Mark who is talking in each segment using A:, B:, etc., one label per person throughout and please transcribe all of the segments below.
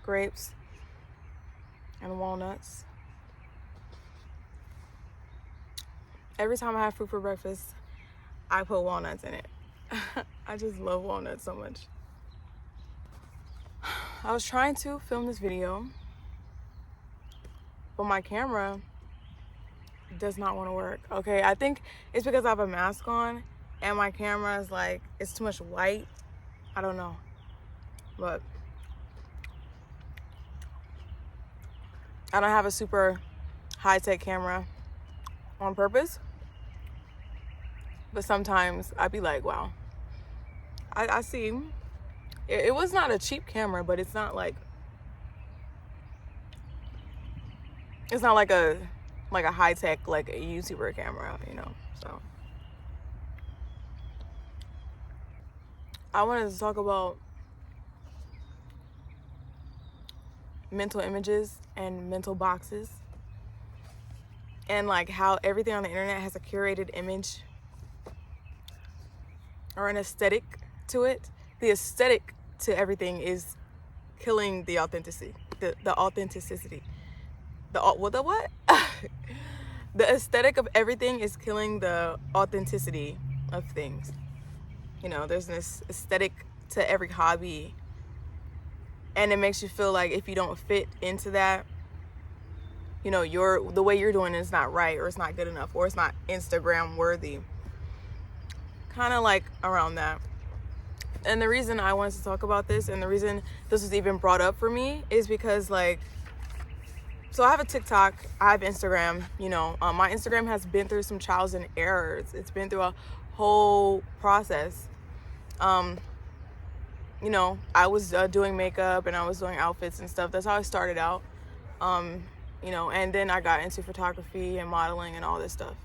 A: Grapes and walnuts. Every time I have fruit for breakfast, I put walnuts in it. I just love walnuts so much. I was trying to film this video, but my camera does not want to work. Okay, I think it's because I have a mask on and my camera is like, it's too much white. I don't know, but I don't have a super high-tech camera on purpose, but sometimes I'd be like, wow, I see it was not a cheap camera, but it's not like a high-tech like a YouTuber camera, you know. So I wanted to talk about mental images and mental boxes, and like how everything on the internet has a curated image or an aesthetic to it. The aesthetic to everything is killing the authenticity. The authenticity. The what? The aesthetic of everything is killing the authenticity of things. You know, there's an aesthetic to every hobby, and it makes you feel like if you don't fit into that, you know, the way you're doing it is not right, or it's not good enough, or it's not Instagram worthy. Kind of like around that. And the reason I wanted to talk about this, and the reason this was even brought up for me, is because like, so I have a TikTok, I have Instagram, you know, my Instagram has been through some trials and errors. It's been through a whole process. You know, I was doing makeup and I was doing outfits and stuff. That's how I started out. You know, and then I got into photography and modeling and all this stuff.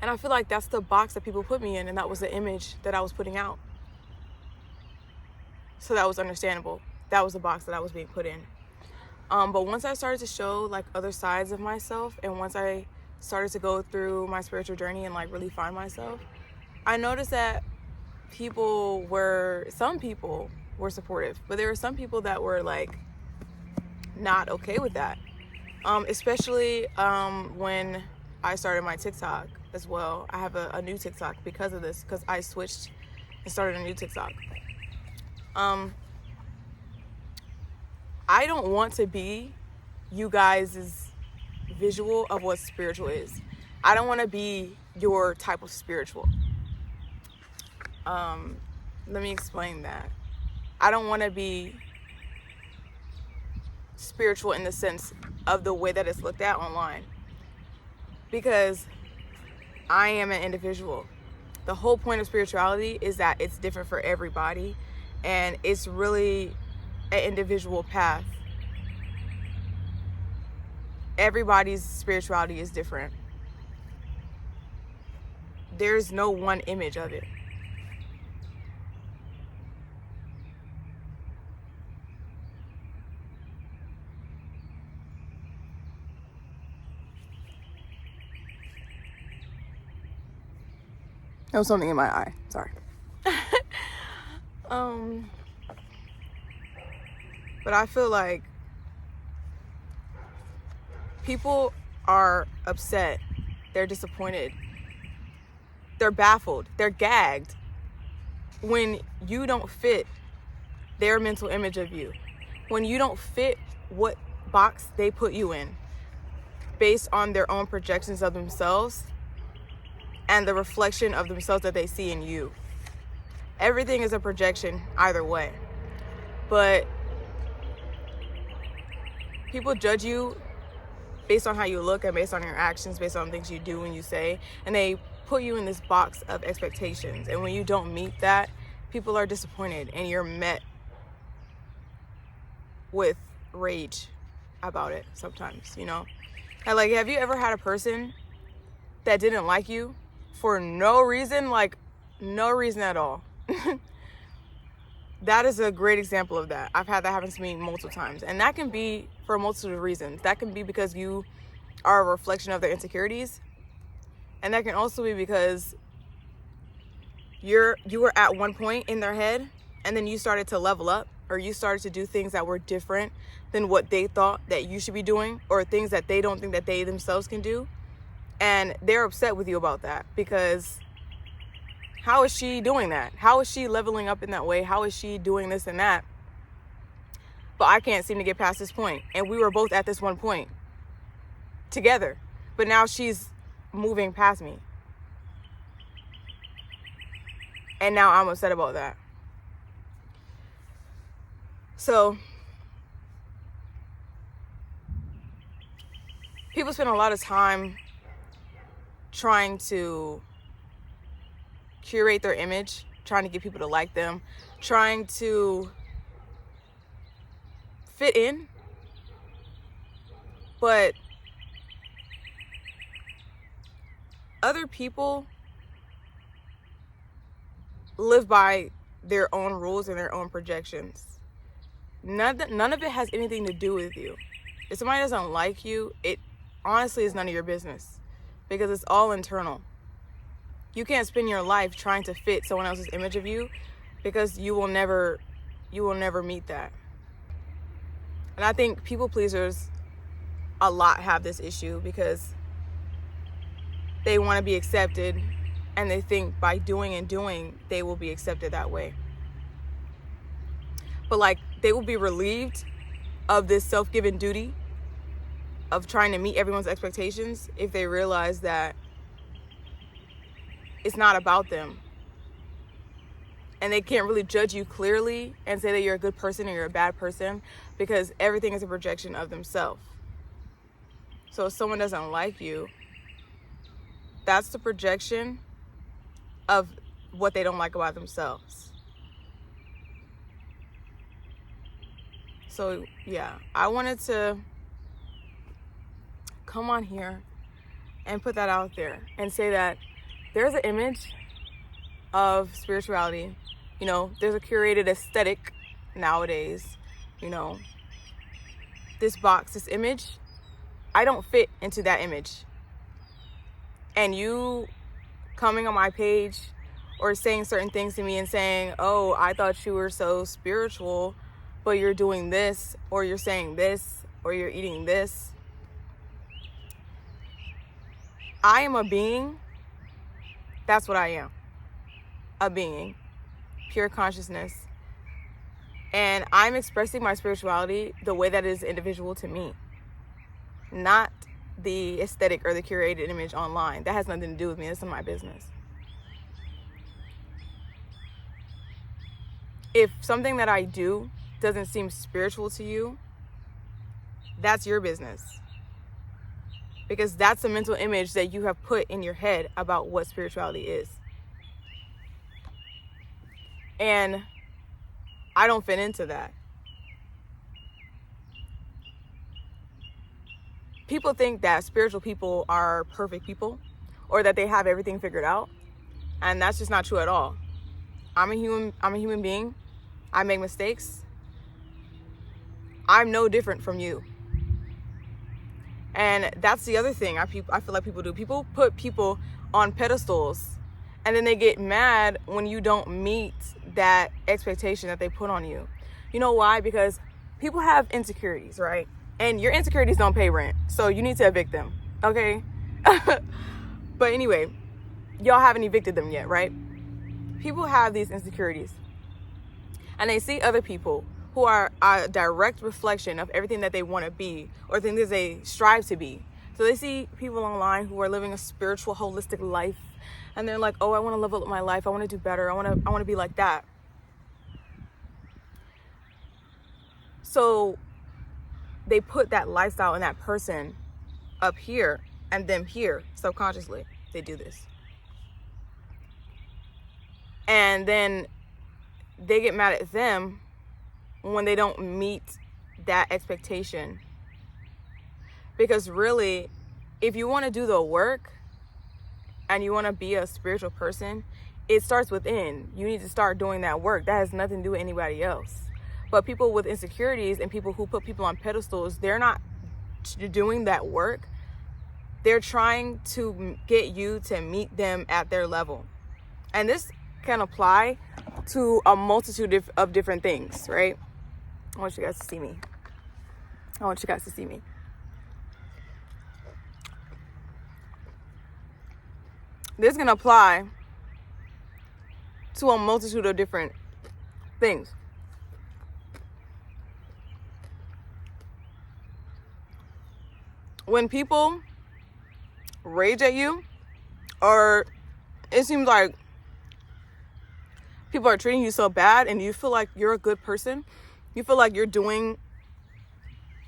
A: And I feel like that's the box that people put me in, and that was the image that I was putting out. So that was understandable. That was the box that I was being put in. But once I started to show like other sides of myself, and once I started to go through my spiritual journey and like really find myself, I noticed that some people were supportive, but there were some people that were like not okay with that. Especially when I started my TikTok as well. I have a new TikTok because of this, because I switched and started a new TikTok. I don't want to be you guys' visual of what spiritual is. I don't want to be your type of spiritual. Let me explain that. I don't want to be spiritual in the sense of the way that it's looked at online, because I am an individual. The whole point of spirituality is that it's different for everybody, and it's really an individual path. Everybody's spirituality is different. There's no one image of it. There was something in my eye. Sorry. But I feel like people are upset. They're disappointed. They're baffled. They're gagged when you don't fit their mental image of you. When you don't fit what box they put you in based on their own projections of themselves and the reflection of themselves that they see in you. Everything is a projection either way. But people judge you based on how you look and based on your actions, based on things you do and you say, and they put you in this box of expectations. And when you don't meet that, people are disappointed, and you're met with rage about it sometimes, you know? And like, have you ever had a person that didn't like you for no reason, like no reason at all? that is a great example of that. I've had that happen to me multiple times. And that can be for a multitude of reasons. That can be because you are a reflection of their insecurities. And that can also be because you were at one point in their head, and then you started to level up, or you started to do things that were different than what they thought that you should be doing, or things that they don't think that they themselves can do. And they're upset with you about that, because how is she doing that? How is she leveling up in that way? How is she doing this and that? But I can't seem to get past this point. And we were both at this one point together. But now she's moving past me. And now I'm upset about that. So people spend a lot of time trying to curate their image, trying to get people to like them, trying to fit in. But other people live by their own rules and their own projections. None of it has anything to do with you. If somebody doesn't like you, it honestly is none of your business, because it's all internal. You can't spend your life trying to fit someone else's image of you, because you will never meet that. And I think people pleasers a lot have this issue, because they want to be accepted, and they think by doing they will be accepted that way. But like, they will be relieved of this self-given duty of trying to meet everyone's expectations if they realize that it's not about them. And they can't really judge you clearly and say that you're a good person or you're a bad person, because everything is a projection of themselves. So if someone doesn't like you, that's the projection of what they don't like about themselves. So yeah, I wanted to come on here and put that out there and say that there's an image of spirituality. You know, there's a curated aesthetic nowadays. You know, this box, this image, I don't fit into that image. And you coming on my page or saying certain things to me and saying, oh, I thought you were so spiritual, but you're doing this, or you're saying this, or you're eating this. I am a being. That's what I am. A being. Pure consciousness. And I'm expressing my spirituality the way that is individual to me. Not the aesthetic or the curated image online. That has nothing to do with me. That's not my business. If something that I do doesn't seem spiritual to you, that's your business. Because that's a mental image that you have put in your head about what spirituality is. And I don't fit into that. People think that spiritual people are perfect people, or that they have everything figured out. And that's just not true at all. I'm a human being. I make mistakes. I'm no different from you. And that's the other thing I feel like people do. People put people on pedestals, and then they get mad when you don't meet that expectation that they put on you. You know why? Because people have insecurities, right? And your insecurities don't pay rent, so you need to evict them, okay? But anyway, y'all haven't evicted them yet, right? People have these insecurities, and they see other people who are a direct reflection of everything that they want to be, or things that they strive to be. So they see people online who are living a spiritual, holistic life, and they're like, oh, I want to level up my life. I want to do better. I want to be like that. So they put that lifestyle and that person up here and them here subconsciously. They do this. And then they get mad at them when they don't meet that expectation. Because really, if you want to do the work and you want to be a spiritual person, it starts within. You need to start doing that work. That has nothing to do with anybody else. But people with insecurities and people who put people on pedestals, they're not doing that work. They're trying to get you to meet them at their level. And this can apply to a multitude of different things, right? I want you guys to see me. This can apply to a multitude of different things. When people rage at you, or it seems like people are treating you so bad and you feel like you're a good person, you feel like you're doing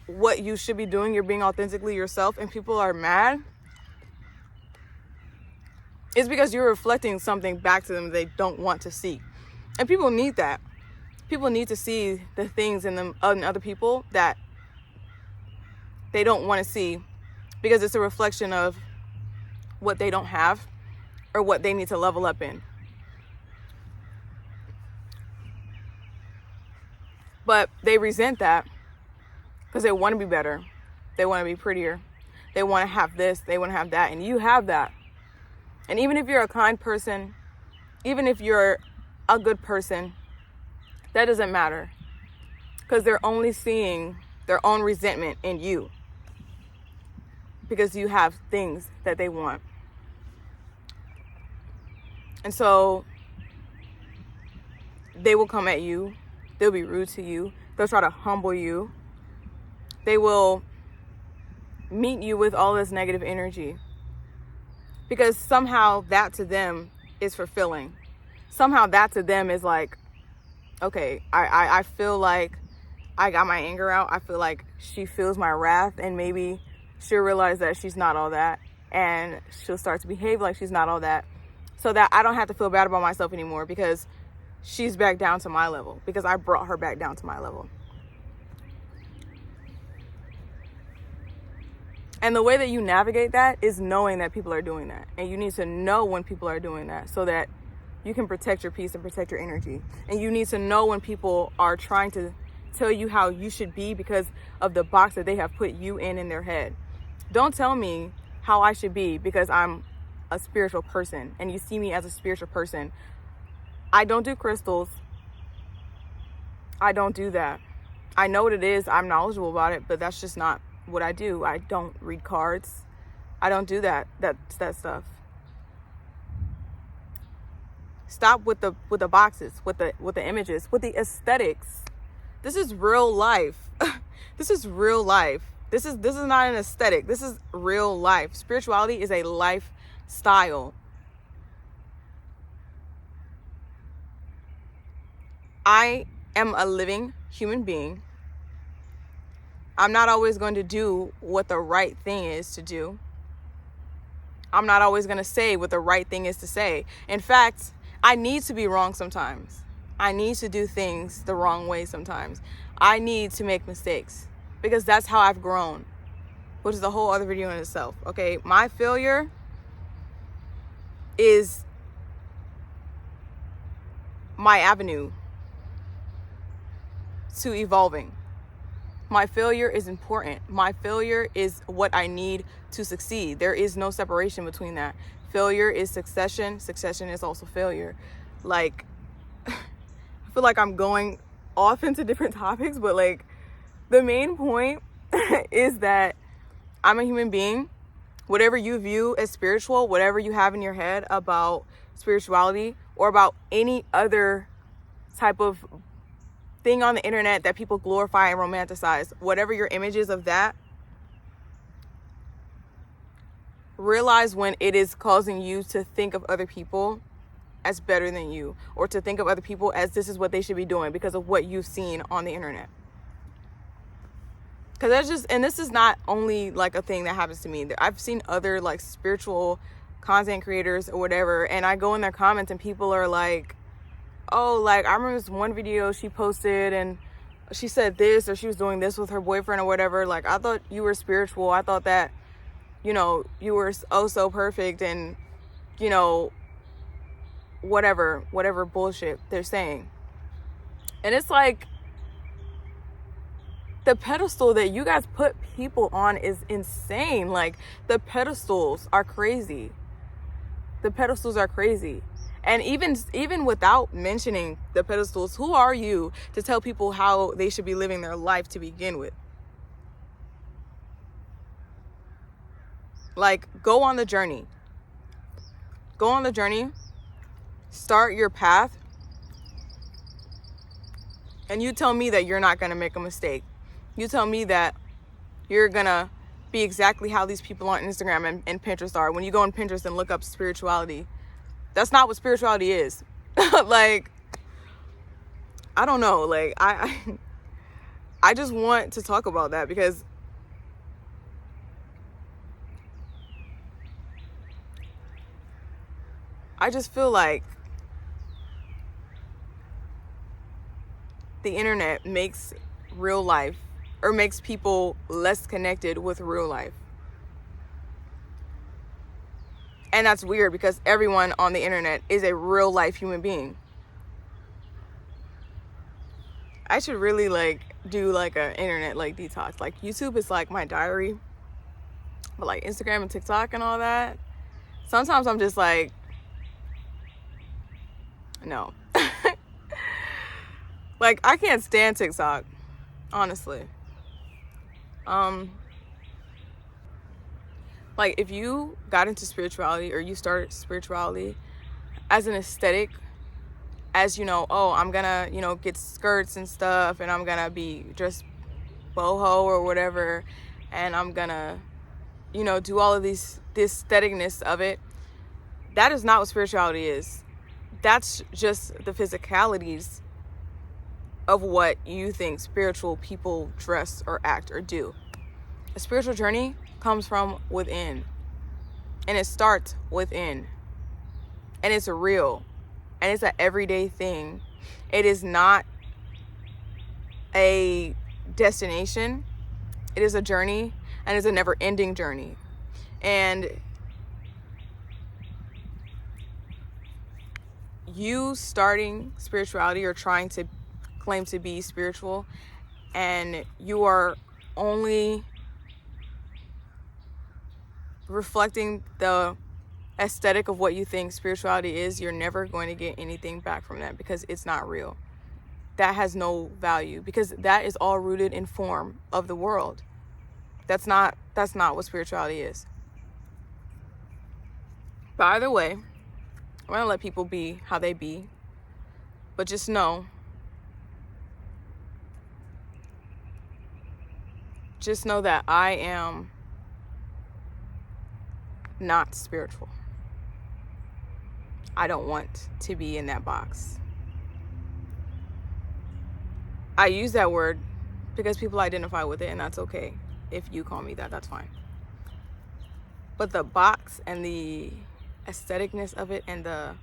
A: what you should be doing, you're being authentically yourself, and people are mad, it's because you're reflecting something back to them they don't want to see. And people need that. People need to see the things in them, in other people, that they don't want to see, because it's a reflection of what they don't have or what they need to level up in. But they resent that because they want to be better. They want to be prettier. They want to have this. They want to have that. And you have that. And even if you're a kind person, even if you're a good person, that doesn't matter, because they're only seeing their own resentment in you, because you have things that they want. And so they will come at you. They'll be rude to you. They'll try to humble you. They will meet you with all this negative energy, because somehow that to them is fulfilling. Somehow that to them is like, okay, I feel like I got my anger out. I feel like she feels my wrath, and maybe she'll realize that she's not all that, and she'll start to behave like she's not all that, so that I don't have to feel bad about myself anymore, because she's back down to my level, because I brought her back down to my level. And the way that you navigate that is knowing that people are doing that. And you need to know when people are doing that, so that you can protect your peace and protect your energy. And you need to know when people are trying to tell you how you should be because of the box that they have put you in their head. Don't tell me how I should be because I'm a spiritual person and you see me as a spiritual person. I don't do crystals. I don't do that. I know what it is. I'm knowledgeable about it, but that's just not what I do. I don't read cards. I don't do that stuff. Stop with the boxes, with the images, with the aesthetics. This is real life. This is real life. This is not an aesthetic. This is real life. Spirituality is a lifestyle. I am a living human being. I'm not always going to do what the right thing is to do. I'm not always going to say what the right thing is to say. In fact, I need to be wrong sometimes. I need to do things the wrong way sometimes. I need to make mistakes because that's how I've grown, which is a whole other video in itself. Okay, my failure is my avenue to evolving. My failure is important. My failure is what I need to succeed. There is no separation between that. Failure is succession. Succession is also failure. Like, I feel like I'm going off into different topics, but like the main point is that I'm a human being. Whatever you view as spiritual, whatever you have in your head about spirituality or about any other type of thing on the internet that people glorify and romanticize, whatever your image is of that, realize when it is causing you to think of other people as better than you, or to think of other people as this is what they should be doing because of what you've seen on the internet. Because that's just, and this is not only like a thing that happens to me. I've seen other like spiritual content creators or whatever, and I go in their comments and people are like, oh, like I remember this one video she posted and she said this, or she was doing this with her boyfriend or whatever. Like, I thought you were spiritual. I thought that, you were so perfect, and whatever bullshit they're saying. And it's like, the pedestal that you guys put people on is insane. Like, the pedestals are crazy. The pedestals are crazy. And even without mentioning the pedestals, who are you to tell people how they should be living their life to begin with? Like, go on the journey. Go on the journey. Start your path. And you tell me that you're not going to make a mistake. You tell me that you're going to be exactly how these people on Instagram and Pinterest are. When you go on Pinterest and look up spirituality, that's not what spirituality is. Like, I don't know. Like, I just want to talk about that because I just feel like the internet makes real life, or makes people less connected with real life. And that's weird because everyone on the internet is a real life human being. I should really like do like an internet like detox. Like, YouTube is like my diary, but like Instagram and TikTok and all that, sometimes I'm just like, no. Like, I can't stand TikTok, honestly. Like, if you got into spirituality, or you started spirituality as an aesthetic, as, you know, oh, I'm gonna, you know, get skirts and stuff, and I'm gonna be just boho or whatever, and I'm gonna, you know, do all of this aestheticness of it, that is not what spirituality is. That's just the physicalities of what you think spiritual people dress or act or do. A spiritual journey comes from within, and it starts within, and it's real, and it's an everyday thing. It is not a destination. It is a journey, and it's a never-ending journey. And you starting spirituality or trying to claim to be spiritual, and you are only reflecting the aesthetic of what you think spirituality is, you're never going to get anything back from that, because it's not real. That has no value, because that is all rooted in form of the world. That's not what spirituality is. But either way, I'm gonna let people be how they be, but just know that I am not spiritual. I don't want to be in that box. I use that word because people identify with it, and that's okay. If you call me that, that's fine. But the box and the aestheticness of it, and the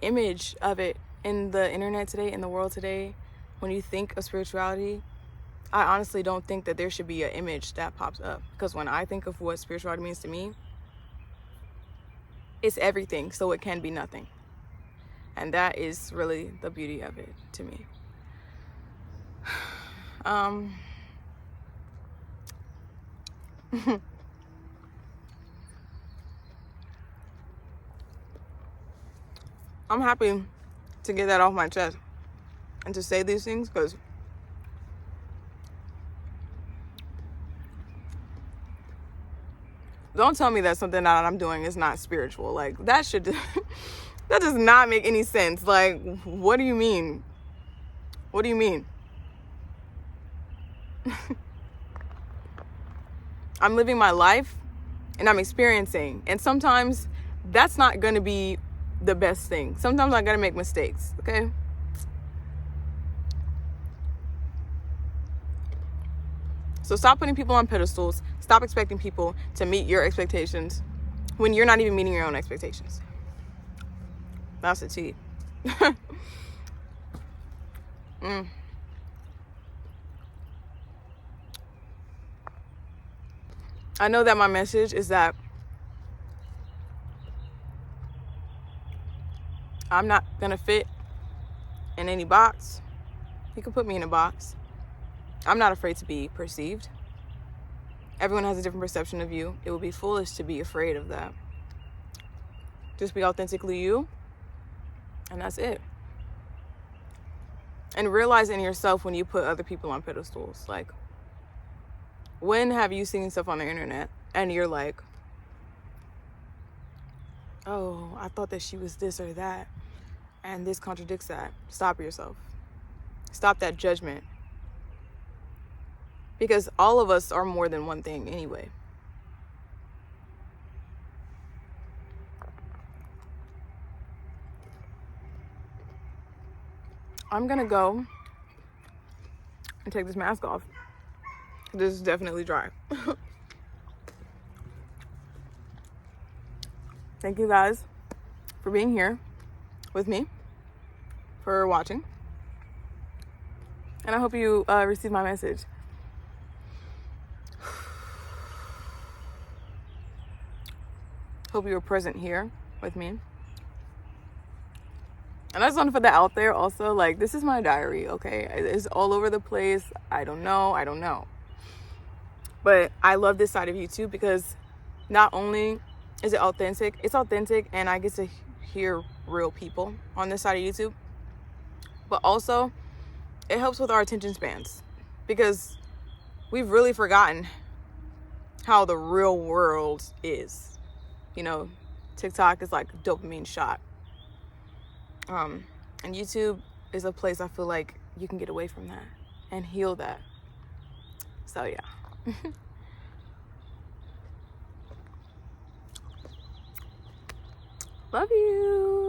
A: image of it in the internet today, in the world today, when you think of spirituality, I honestly don't think that there should be an image that pops up. Because when I think of what spirituality means to me, it's everything, so it can be nothing. And that is really the beauty of it to me. I'm happy to get that off my chest and to say these things, because don't tell me that something that I'm doing is not spiritual. Like, that does not make any sense. Like, what do you mean? What do you mean? I'm living my life and I'm experiencing. And sometimes that's not going to be the best thing. Sometimes I got to make mistakes, okay? So stop putting people on pedestals. Stop expecting people to meet your expectations when you're not even meeting your own expectations. That's the tea. I know that my message is that I'm not gonna fit in any box. You can put me in a box. I'm not afraid to be perceived. Everyone has a different perception of you. It would be foolish to be afraid of that. Just be authentically you, and that's it. And realize in yourself when you put other people on pedestals. Like, when have you seen stuff on the internet and you're like, oh, I thought that she was this or that, and this contradicts that? Stop yourself. Stop that judgment. Because all of us are more than one thing anyway. I'm gonna go and take this mask off. This is definitely dry. Thank you guys for being here with me, for watching. And I hope you receive my message. Hope you were present here with me. And I just want to put that out there also. Like, this is my diary, okay? It's all over the place. I don't know. But I love this side of YouTube because not only is it authentic, it's authentic, and I get to hear real people on this side of YouTube. But also, it helps with our attention spans because we've really forgotten how the real world is. You know, TikTok is like a dopamine shot. And YouTube is a place I feel like you can get away from that and heal that. So yeah. Love you.